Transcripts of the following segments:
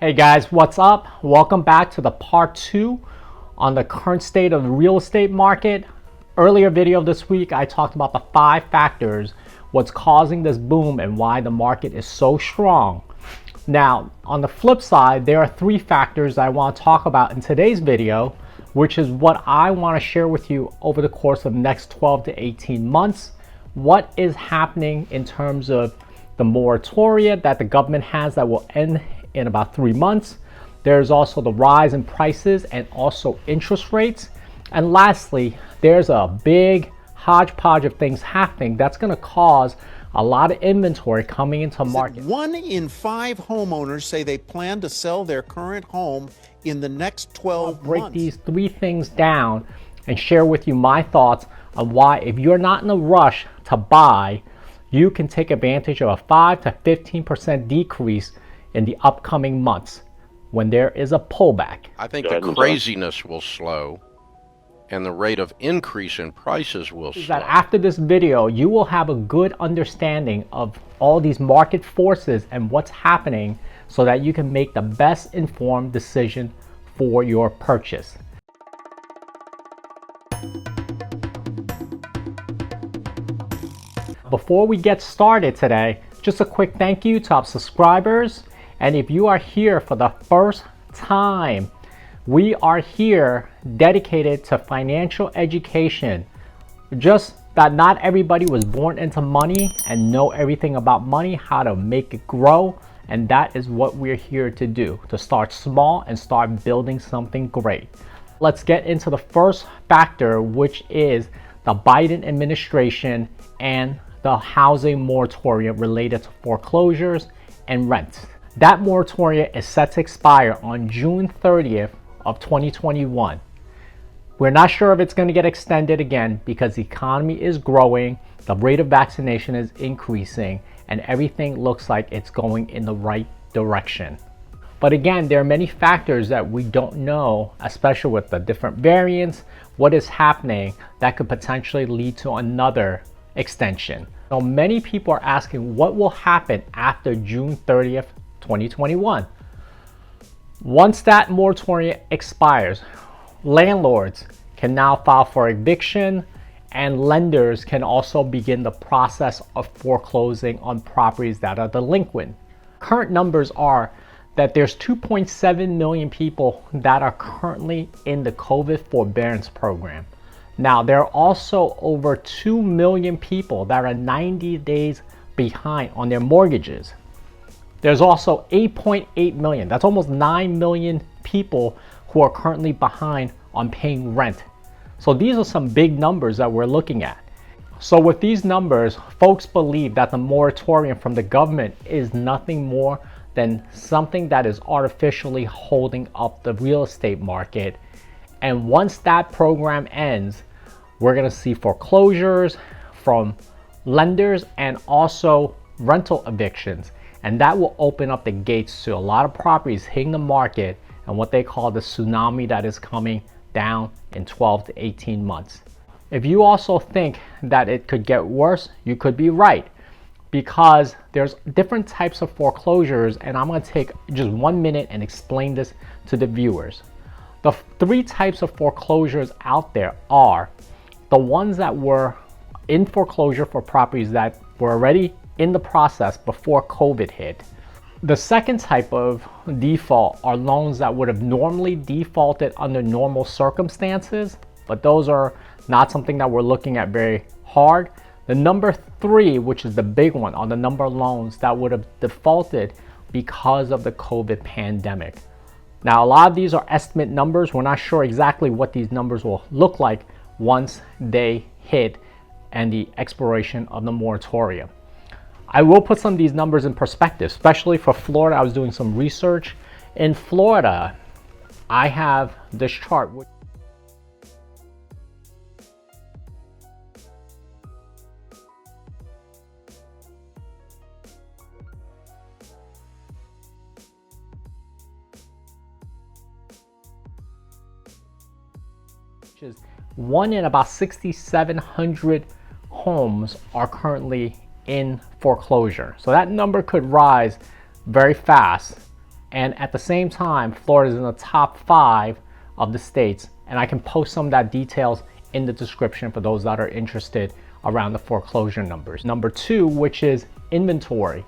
Hey guys, what's up? Welcome back to the part 2 on the current state of the real estate market. Earlier video this week, I talked about the 5 factors, what's causing this boom and why the market is so strong. Now, on the flip side, there are 3 factors I want to talk about in today's video, which is what I want to share with you over the course of the next 12 to 18 months. What is happening in terms of the moratorium that the government has that will end in about 3 months. There's also the rise in prices and also interest rates. And lastly, there's a big hodgepodge of things happening that's going to cause a lot of inventory coming into market. 1 in 5 homeowners say they plan to sell their current home in the next 12 months. Break these 3 things down and share with you my thoughts on why, if you're not in a rush to buy, you can take advantage of a 5 to 15% decrease in the upcoming months when there is a pullback. I think the craziness will slow and the rate of increase in prices will slow. That after this video, you will have a good understanding of all these market forces and what's happening so that you can make the best informed decision for your purchase. Before we get started today, just a quick thank you to our subscribers. And if you are here for the first time, we are here dedicated to financial education. Just that not everybody was born into money and know everything about money, how to make it grow. And that is what we're here to do, to start small and start building something great. Let's get into the first factor, which is the Biden administration and the housing moratorium related to foreclosures and rent. That moratorium is set to expire on June 30th of 2021. We're not sure if it's going to get extended again because the economy is growing, the rate of vaccination is increasing, and everything looks like it's going in the right direction. But again, there are many factors that we don't know, especially with the different variants, what is happening that could potentially lead to another extension. So many people are asking what will happen after June 30th, 2021. Once that moratorium expires, landlords can now file for eviction and lenders can also begin the process of foreclosing on properties that are delinquent. Current numbers are that there's 2.7 million people that are currently in the COVID forbearance program. Now, there are also over 2 million people that are 90 days behind on their mortgages. There's also 8.8 million, that's almost 9 million people who are currently behind on paying rent. So these are some big numbers that we're looking at. So with these numbers, folks believe that the moratorium from the government is nothing more than something that is artificially holding up the real estate market. And once that program ends, we're gonna see foreclosures from lenders and also rental evictions. And that will open up the gates to a lot of properties hitting the market and what they call the tsunami that is coming down in 12 to 18 months. If you also think that it could get worse, you could be right, because there's different types of foreclosures, and I'm going to take just 1 minute and explain this to the viewers. The 3 types of foreclosures out there are the ones that were in foreclosure for properties that were already in the process before COVID hit. The second type of default are loans that would have normally defaulted under normal circumstances, but those are not something that we're looking at very hard. The number 3, which is the big one, are the number of loans that would have defaulted because of the COVID pandemic. Now, a lot of these are estimate numbers. We're not sure exactly what these numbers will look like once they hit and the expiration of the moratorium. I will put some of these numbers in perspective, especially for Florida. I was doing some research. In Florida, I have this chart. Which is 1 in about 6,700 homes are currently in foreclosure. So that number could rise very fast And at the same time, Florida is in the top 5 of the states. And I can post some of that details in the description for those that are interested around the foreclosure numbers. Number 2, which is inventory.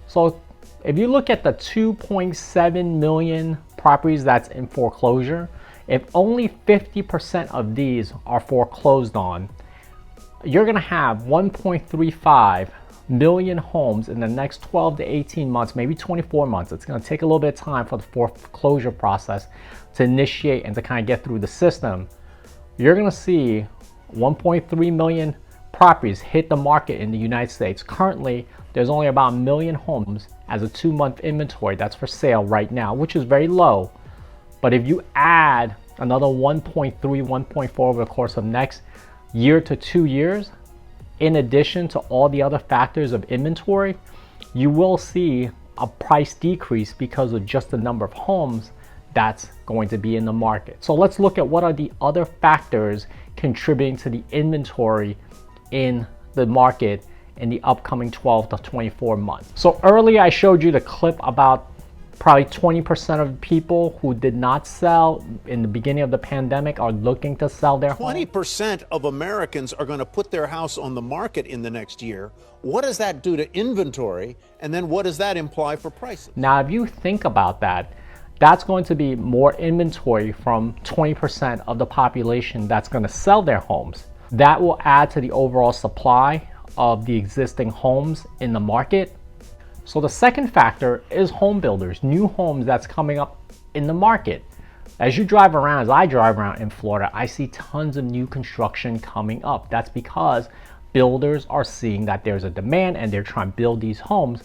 So if you look at the 2.7 million properties that's in foreclosure, if only 50% of these are foreclosed on, you're gonna have 1.35 million homes in the next 12 to 18 months, maybe 24 months. It's gonna take a little bit of time for the foreclosure process to initiate and to kind of get through the system. You're gonna see 1.3 million properties hit the market in the United States. Currently, there's only about 1 million homes as a 2-month inventory that's for sale right now, which is very low. But if you add another 1.3, 1.4 over the course of next year to 2 years, in addition to all the other factors of inventory, you will see a price decrease because of just the number of homes that's going to be in the market. So let's look at what are the other factors contributing to the inventory in the market in the upcoming 12 to 24 months. So earlier I showed you the clip about probably 20% of people who did not sell in the beginning of the pandemic are looking to sell their home. 20% of Americans are going to put their house on the market in the next year. What does that do to inventory? And then what does that imply for prices? Now, if you think about that, that's going to be more inventory from 20% of the population that's going to sell their homes. That will add to the overall supply of the existing homes in the market. So the second factor is home builders, new homes that's coming up in the market. As you drive around, as I drive around in Florida, I see tons of new construction coming up. That's because builders are seeing that there's a demand and they're trying to build these homes,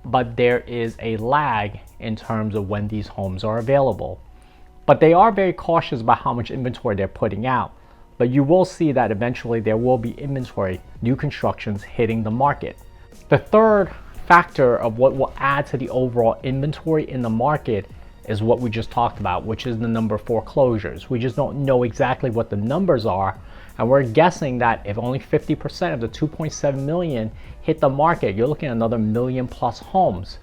but there is a lag in terms of when these homes are available. But they are very cautious about how much inventory they're putting out. But you will see that eventually there will be inventory, new constructions hitting the market. The third factor of what will add to the overall inventory in the market is what we just talked about, which is the number of foreclosures. We just don't know exactly what the numbers are, and we're guessing that if only 50% of the 2.7 million hit the market, you're looking at another million plus homes.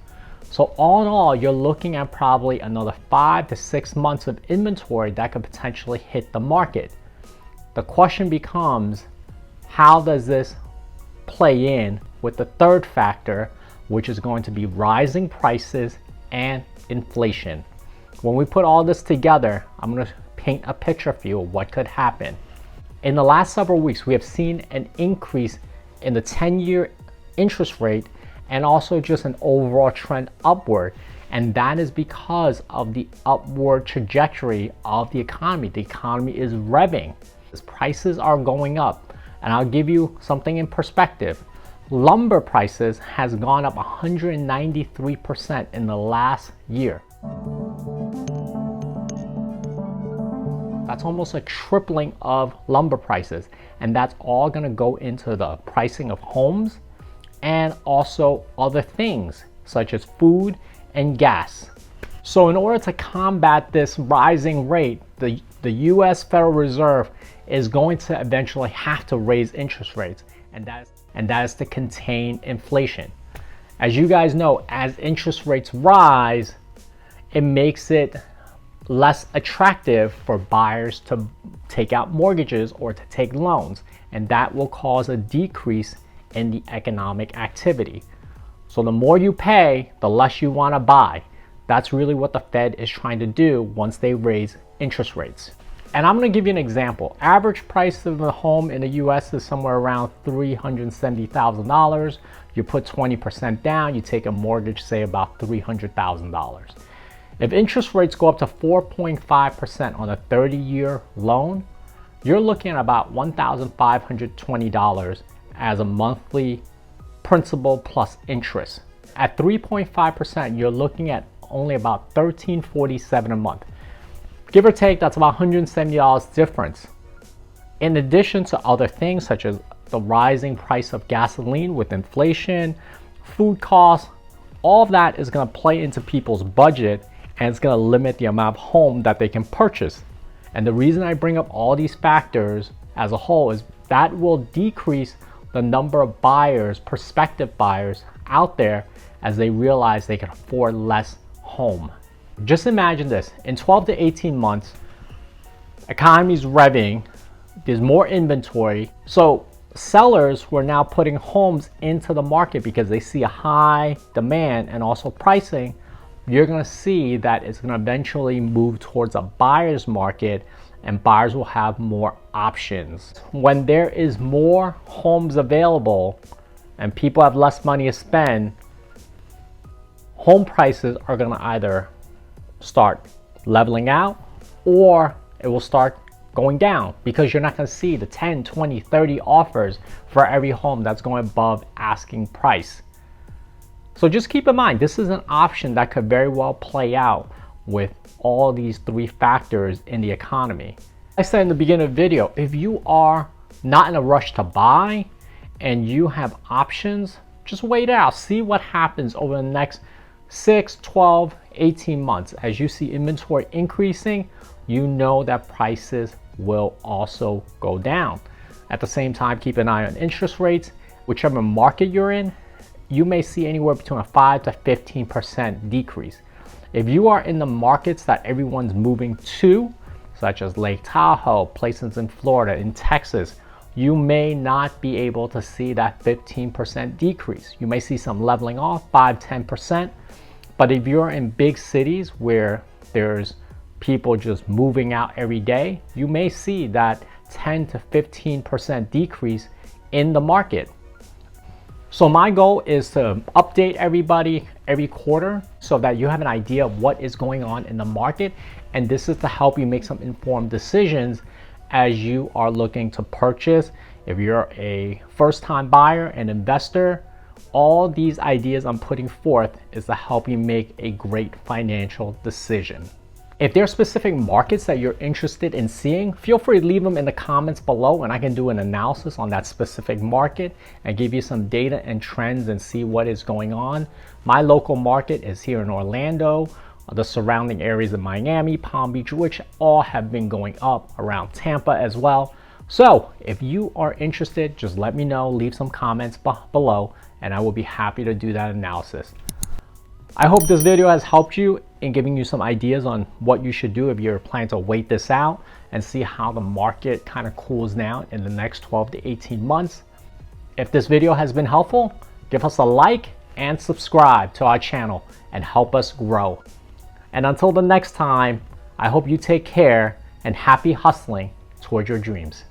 So all in all, you're looking at probably another 5 to 6 months of inventory that could potentially hit the market. The question becomes, how does this play in with the third factor, which is going to be rising prices and inflation? When we put all this together, I'm going to paint a picture for you of what could happen. In the last several weeks, we have seen an increase in the 10-year interest rate and also just an overall trend upward. And that is because of the upward trajectory of the economy. The economy is revving. Prices are going up. And I'll give you something in perspective. Lumber prices has gone up 193% in the last year. That's almost a tripling of lumber prices. And that's all gonna go into the pricing of homes and also other things such as food and gas. So in order to combat this rising rate, the US Federal Reserve is going to eventually have to raise interest rates, and that is to contain inflation. As you guys know, as interest rates rise, it makes it less attractive for buyers to take out mortgages or to take loans, and that will cause a decrease in the economic activity. So the more you pay, the less you want to buy. That's really what the Fed is trying to do once they raise interest rates. And I'm going to give you an example. Average price of a home in the US is somewhere around $370,000. You put 20% down, you take a mortgage, say about $300,000. If interest rates go up to 4.5% on a 30-year loan, you're looking at about $1,520 as a monthly principal plus interest. At 3.5%, you're looking at only about $1,347 a month. Give or take, that's about $170 difference. In addition to other things such as the rising price of gasoline with inflation, food costs, all of that is going to play into people's budget, and it's going to limit the amount of home that they can purchase. And the reason I bring up all these factors as a whole is that will decrease the number of buyers, prospective buyers out there, as they realize they can afford less home. Just imagine this, in 12 to 18 months, economy's revving, there's more inventory. So sellers were now putting homes into the market because they see a high demand and also pricing. You're going to see that it's going to eventually move towards a buyer's market, and buyers will have more options. When there is more homes available and people have less money to spend, home prices are going to either start leveling out or it will start going down, because you're not going to see the 10, 20, 30 offers for every home that's going above asking price. So just keep in mind, this is an option that could very well play out with all these three factors in the economy. I said in the beginning of the video, if you are not in a rush to buy and you have options, just wait it out. See what happens over the next 6, 12, 18 months. As you see inventory increasing, you know that prices will also go down. At the same time, keep an eye on interest rates. Whichever market you're in, you may see anywhere between a 5 to 15% decrease. If you are in the markets that everyone's moving to, such as Lake Tahoe, places in Florida, in Texas, you may not be able to see that 15% decrease. You may see some leveling off, 5, 10%. But if you're in big cities where there's people just moving out every day, you may see that 10 to 15% decrease in the market. So my goal is to update everybody every quarter so that you have an idea of what is going on in the market. And this is to help you make some informed decisions as you are looking to purchase. If you're a first-time buyer and investor, all these ideas I'm putting forth is to help you make a great financial decision. If there are specific markets that you're interested in seeing, feel free to leave them in the comments below and I can do an analysis on that specific market and give you some data and trends and see what is going on. My local market is here in Orlando, the surrounding areas of Miami, Palm Beach, which all have been going up, around Tampa as well. So if you are interested, just let me know, leave some comments below, and I will be happy to do that analysis. I hope this video has helped you in giving you some ideas on what you should do if you're planning to wait this out and see how the market kind of cools down in the next 12 to 18 months. If this video has been helpful, give us a like and subscribe to our channel and help us grow. And until the next time, I hope you take care and happy hustling toward your dreams.